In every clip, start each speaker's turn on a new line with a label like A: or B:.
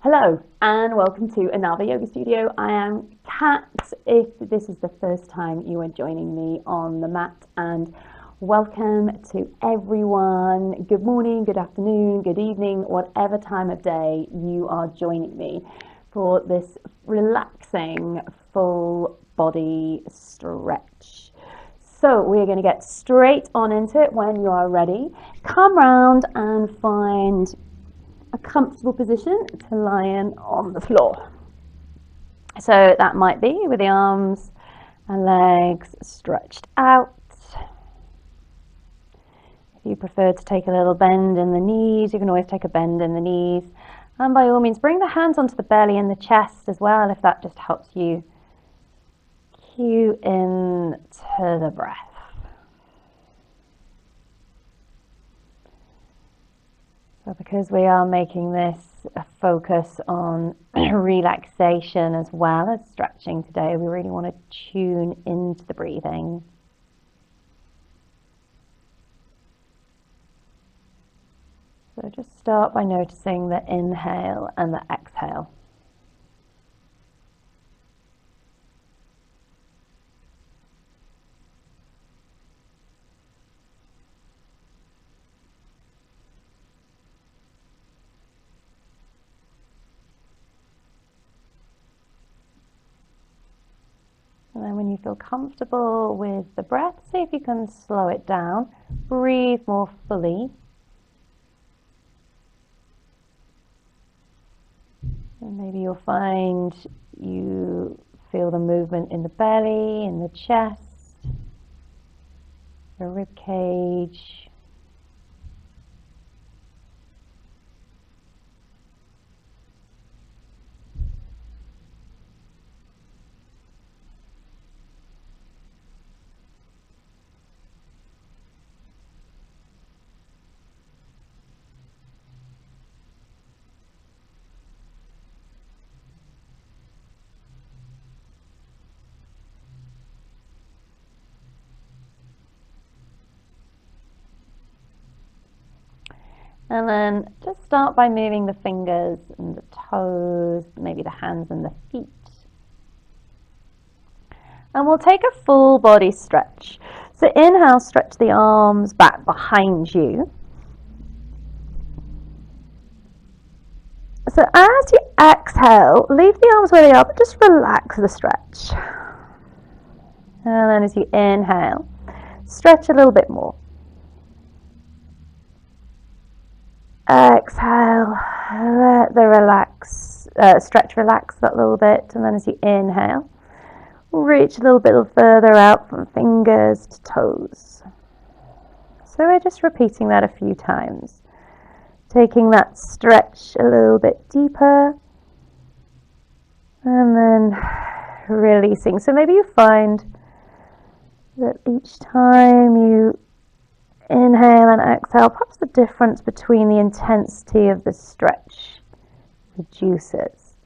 A: Hello and welcome to another yoga studio. I am Kat. If this is the first time you are joining me on the mat, and welcome to everyone. Good morning, good afternoon, good evening, whatever time of day you are joining me for this relaxing full body stretch. So we're going to get straight on into it. When you are ready, come round and find a comfortable position to lie in on the floor. So that might be with the arms and legs stretched out. If you prefer to take a little bend in the knees, you can always take a bend in the knees. And by all means, bring the hands onto the belly and the chest as well, if that just helps you cue in to the breath. So because we are making this a focus on relaxation as well as stretching today, we really want to tune into the breathing. So just start by noticing the inhale and the exhale. And then when you feel comfortable with the breath, see if you can slow it down. Breathe more fully. And maybe you'll find you feel the movement in the belly, in the chest, the rib cage. And then just start by moving the fingers and the toes, maybe the hands and the feet. And we'll take a full body stretch. So inhale, stretch the arms back behind you. So as you exhale, leave the arms where they are, but just relax the stretch. And then as you inhale, stretch a little bit more. Exhale, let the stretch relax that little bit, and then as you inhale, reach a little bit further out from fingers to toes. So we're just repeating that a few times, taking that stretch a little bit deeper, and then releasing. So maybe you find that each time you inhale and exhale, perhaps the difference between the intensity of the stretch reduces.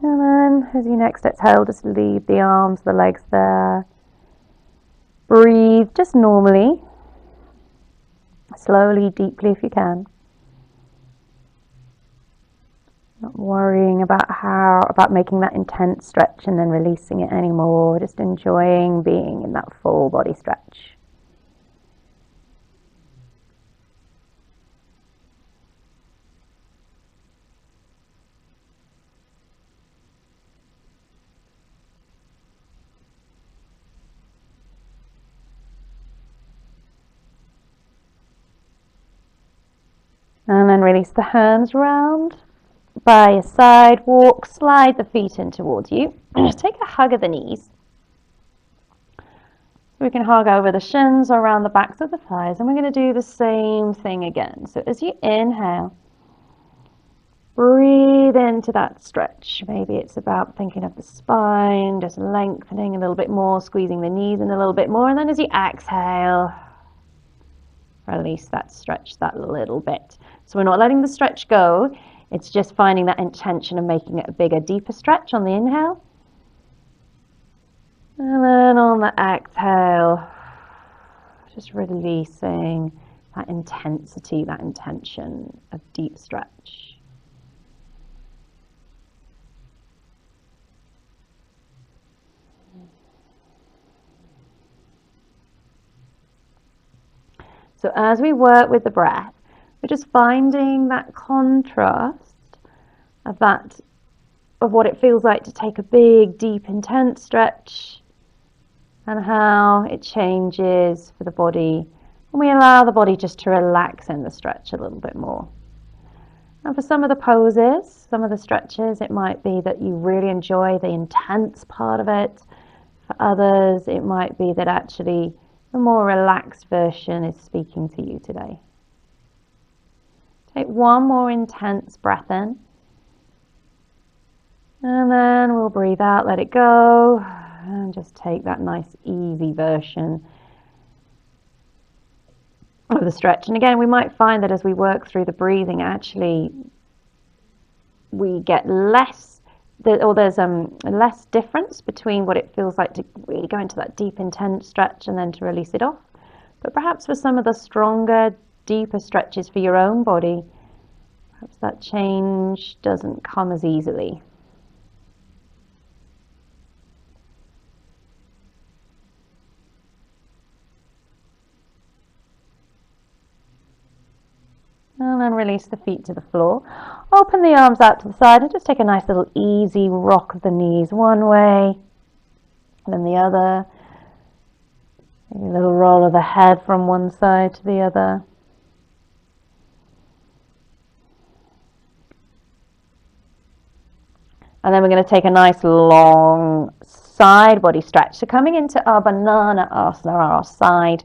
A: And then as you next exhale, just leave the arms, the legs there. Breathe just normally, slowly, deeply if you can. Not worrying about making that intense stretch and then releasing it anymore. Just enjoying being in that full body stretch. And then release the hands round by your side, walk, slide the feet in towards you. Just take a hug of the knees. We can hug over the shins or around the backs of the thighs, and we're going to do the same thing again. So as you inhale, breathe into that stretch. Maybe it's about thinking of the spine, just lengthening a little bit more, squeezing the knees in a little bit more, and then as you exhale, release that stretch that little bit. So we're not letting the stretch go. It's just finding that intention of making it a bigger, deeper stretch on the inhale. And then on the exhale, just releasing, that intensity, that intention of deep stretch. So as we work with the breath, we're just finding that contrast of what it feels like to take a big, deep, intense stretch and how it changes for the body when we allow the body just to relax in the stretch a little bit more. And for some of the poses, some of the stretches, it might be that you really enjoy the intense part of it. For others, it might be that actually the more relaxed version is speaking to you today. Take one more intense breath in. And then we'll breathe out, let it go, and just take that nice easy version of the stretch. And again, we might find that as we work through the breathing, actually we get less, or there's less difference between what it feels like to really go into that deep, intense stretch and then to release it off. But perhaps for some of the stronger, deeper stretches for your own body, perhaps that change doesn't come as easily. And then release the feet to the floor. Open the arms out to the side and just take a nice little easy rock of the knees one way, and then the other. Maybe a little roll of the head from one side to the other. And then we're going to take a nice long side body stretch. So coming into our banana asana, our side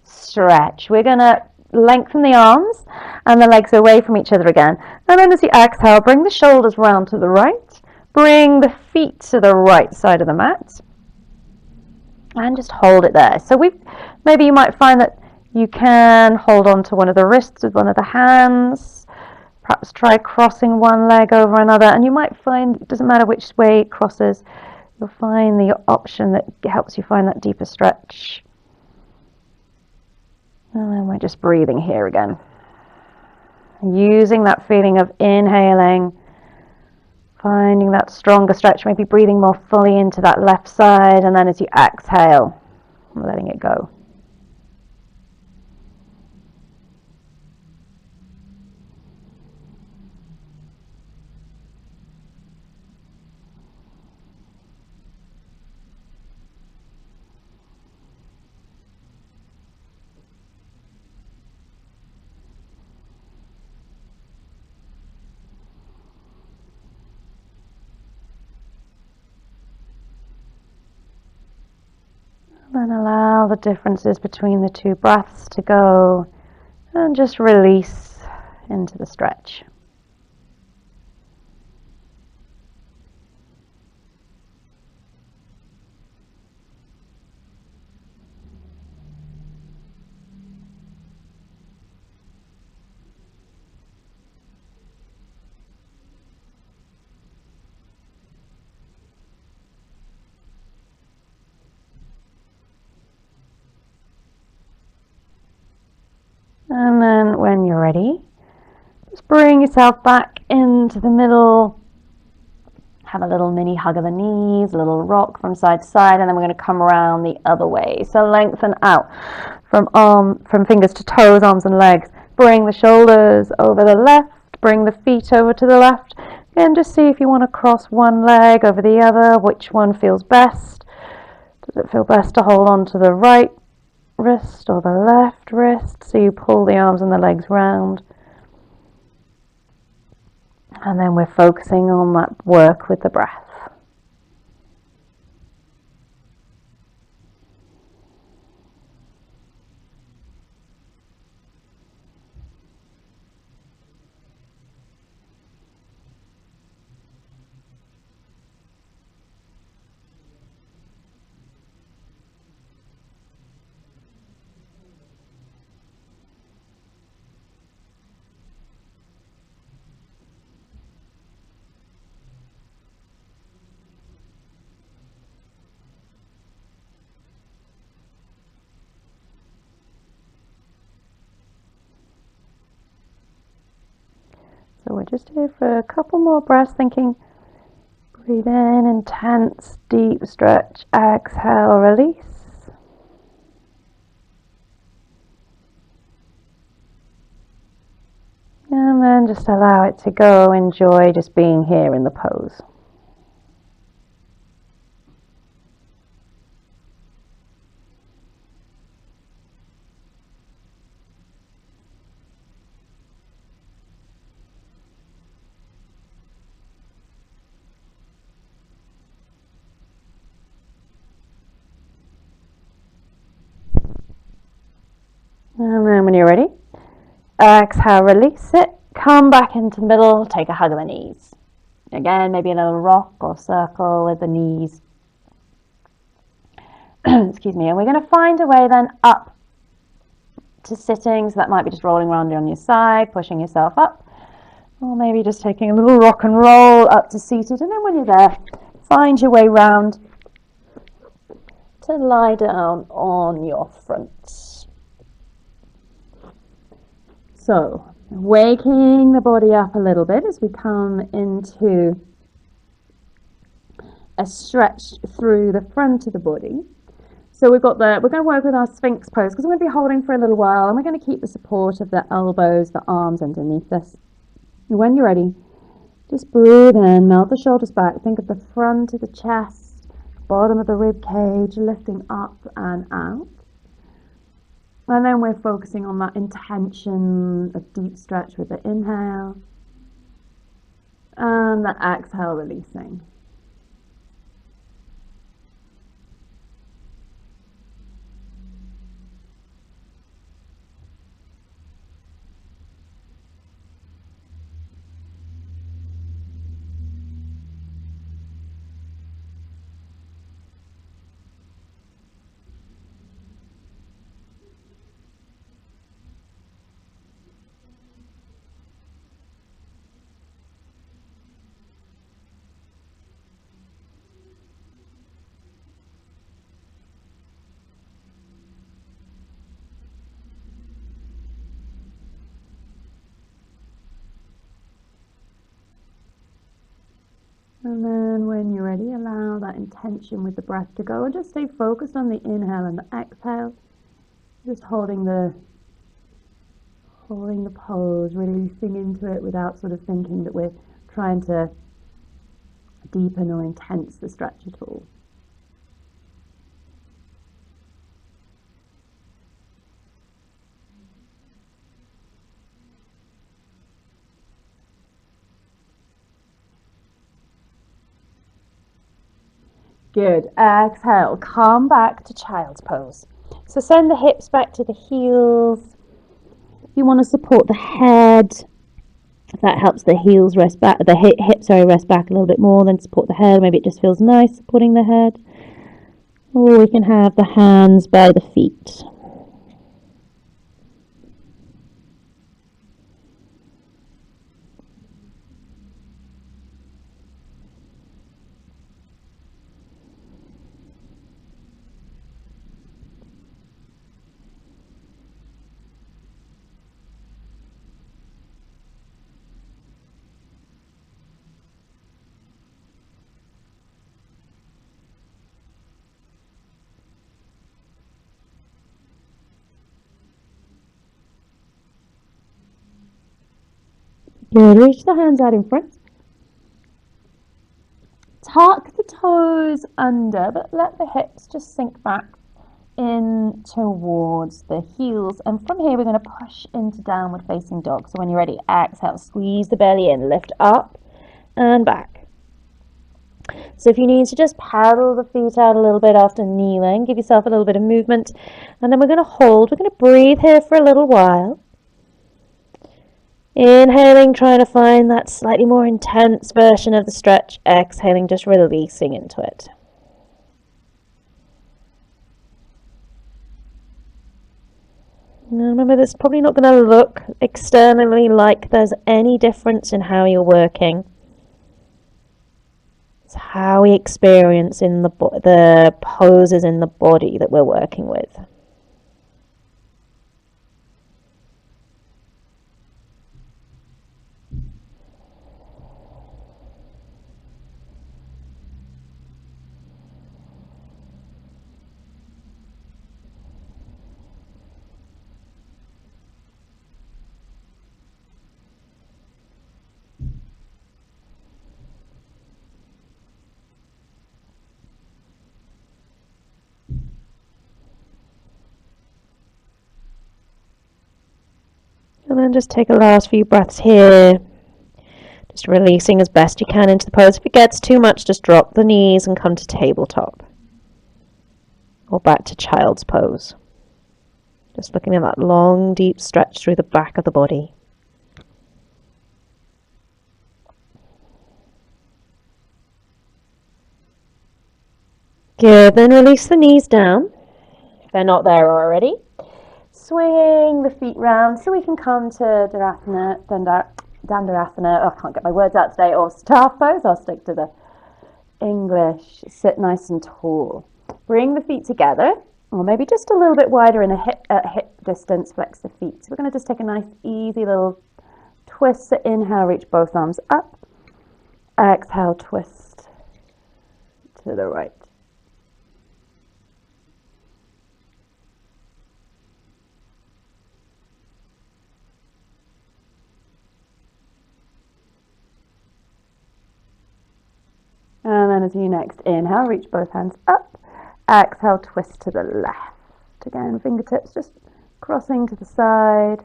A: stretch, we're going to lengthen the arms and the legs away from each other again. And then as you exhale, bring the shoulders round to the right. Bring the feet to the right side of the mat. And just hold it there. So maybe you might find that you can hold on to one of the wrists with one of the hands. Perhaps try crossing one leg over another. And you might find, it doesn't matter which way it crosses, you'll find the option that helps you find that deeper stretch. And then we're just breathing here again. Using that feeling of inhaling, finding that stronger stretch, maybe breathing more fully into that left side, and then as you exhale, letting it go. Then allow the differences between the two breaths to go and just release into the stretch. And then when you're ready, just bring yourself back into the middle. Have a little mini hug of the knees, a little rock from side to side, and then we're going to come around the other way. So lengthen out from fingers to toes, arms and legs. Bring the shoulders over the left, bring the feet over to the left. And just see if you want to cross one leg over the other, which one feels best. Does it feel best to hold on to the right wrist or the left wrist? So you pull the arms and the legs round. And then we're focusing on that work with the breath. just here for a couple more breaths, thinking, breathe in, intense, deep stretch, exhale, release. And then just allow it to go, enjoy just being here in the pose. And then when you're ready, exhale, release it. Come back into the middle, take a hug of the knees. Again, maybe a little rock or circle with the knees. Excuse me. And we're going to find a way then up to sitting. So that might be just rolling around on your side, pushing yourself up. Or maybe just taking a little rock and roll up to seated. And then when you're there, find your way round to lie down on your front. So, waking the body up a little bit as we come into a stretch through the front of the body. So we're going to work with our Sphinx pose because we're going to be holding for a little while, and we're going to keep the support of the elbows, the arms underneath us. And when you're ready, just breathe in, melt the shoulders back. Think of the front of the chest, bottom of the rib cage, lifting up and out. And then we're focusing on that intention of deep stretch with the inhale and the exhale, releasing. And then when you're ready, allow that intention with the breath to go and just stay focused on the inhale and the exhale. Just holding the pose, releasing into it without sort of thinking that we're trying to deepen or intense the stretch at all. Good. Exhale. Come back to child's pose. So send the hips back to the heels. If you want to support the head, if that helps the heels rest back, the hips rest back a little bit more, then support the head. Maybe it just feels nice supporting the head. Or we can have the hands by the feet. Good. Reach the hands out in front. Tuck the toes under, but let the hips just sink back in towards the heels. And from here, we're going to push into downward facing dog. So when you're ready, exhale, squeeze the belly in, lift up and back. So if you need to just paddle the feet out a little bit after kneeling, give yourself a little bit of movement. And then we're going to hold. We're going to breathe here for a little while. Inhaling, trying to find that slightly more intense version of the stretch. Exhaling, just releasing into it. Now remember, this is probably not going to look externally like there's any difference in how you're working. It's how we experience in the poses in the body that we're working with.
B: And then just take a last few breaths here. Just releasing as best you can into the pose. If it gets too much, just drop the knees and come to tabletop. Or back to child's pose. Just looking at that long, deep stretch through the back of the body. Good, then release the knees down, if they're not there already. Swing the feet round so we can come to Dandasana. Oh, I can't get my words out today. Or staff pose. I'll stick to the English. Sit nice and tall. Bring the feet together, or maybe just a little bit wider in a hip distance. Flex the feet. So we're going to just take a nice, easy little twist. So inhale, reach both arms up. Exhale, twist to the right. And then as you next inhale, reach both hands up. Exhale, twist to the left. Again, fingertips just crossing to the side.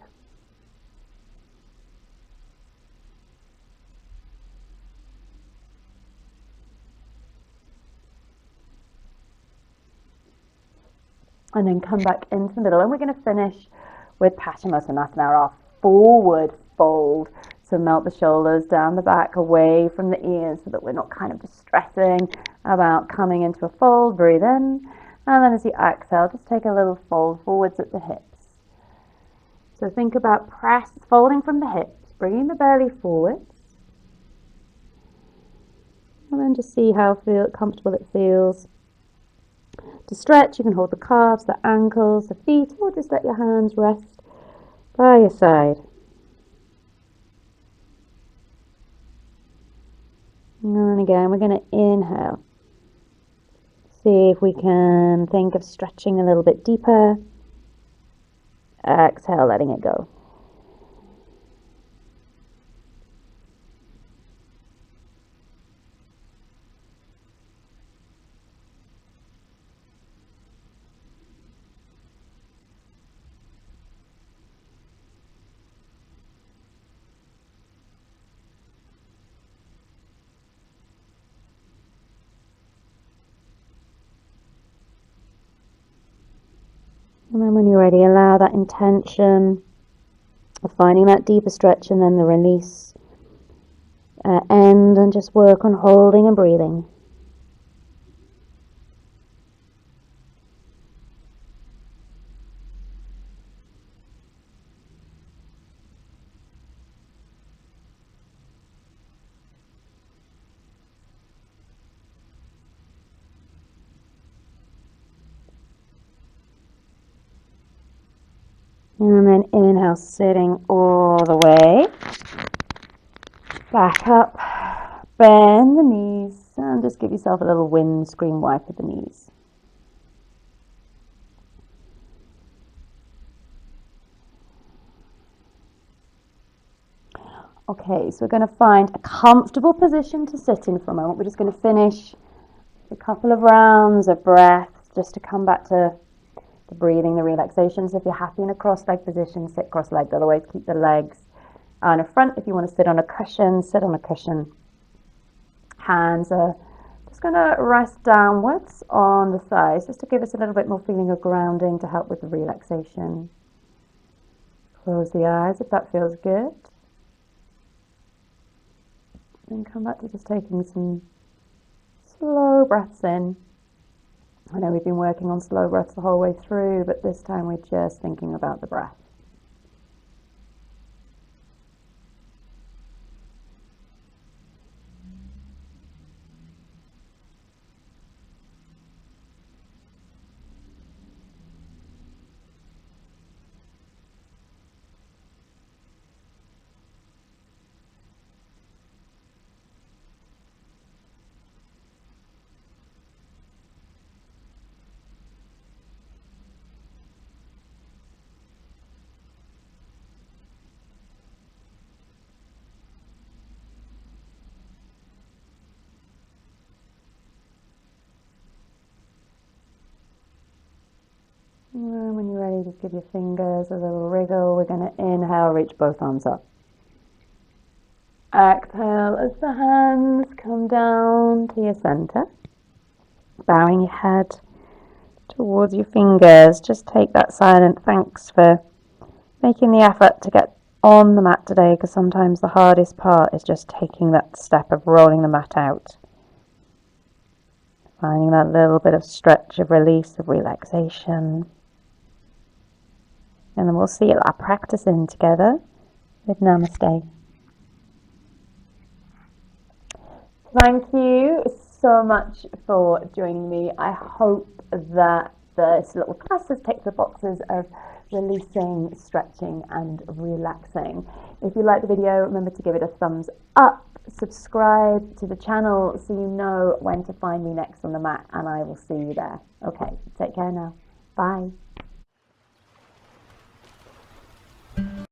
B: And then come back into the middle. And we're going to finish with Paschimottanasana, our forward fold. So melt the shoulders down the back, away from the ears, so that we're not kind of distressing about coming into a fold. Breathe in. And then as you exhale, just take a little fold forwards at the hips. So think about folding from the hips, bringing the belly forwards. And then just see how comfortable it feels. To stretch, you can hold the calves, the ankles, the feet, or just let your hands rest by your side. And then again, we're going to inhale. See if we can think of stretching a little bit deeper. Exhale, letting it go. And then when you're ready, allow that intention of finding that deeper stretch and then the release end, and just work on holding and breathing. And then inhale, sitting all the way. Back up, bend the knees, and just give yourself a little windscreen wipe of the knees. Okay, so we're going to find a comfortable position to sit in for a moment. We're just going to finish a couple of rounds of breath just to come back to the breathing, the relaxation. So if you're happy in a cross-leg position, sit cross-legged. Otherwise, keep the legs on the front. If you want to sit on a cushion, sit on a cushion. Hands are just going to rest downwards on the thighs, just to give us a little bit more feeling of grounding to help with the relaxation. Close the eyes if that feels good. Then come back to just taking some slow breaths in. I know we've been working on slow breaths the whole way through, but this time we're just thinking about the breath.
A: Just give your fingers a little wriggle. We're going to inhale, reach both arms up. Exhale as the hands come down to your center. Bowing your head towards your fingers. Just take that silent thanks for making the effort to get on the mat today, because sometimes the hardest part is just taking that step of rolling the mat out. Finding that little bit of stretch, of release, of relaxation. And then we'll seal our practice in together with Namaste. Thank you so much for joining me. I hope that this little class has ticked the boxes of releasing, stretching and relaxing. If you like the video, remember to give it a thumbs up, subscribe to the channel so you know when to find me next on the mat, and I will see you there. Okay, take care now. Bye.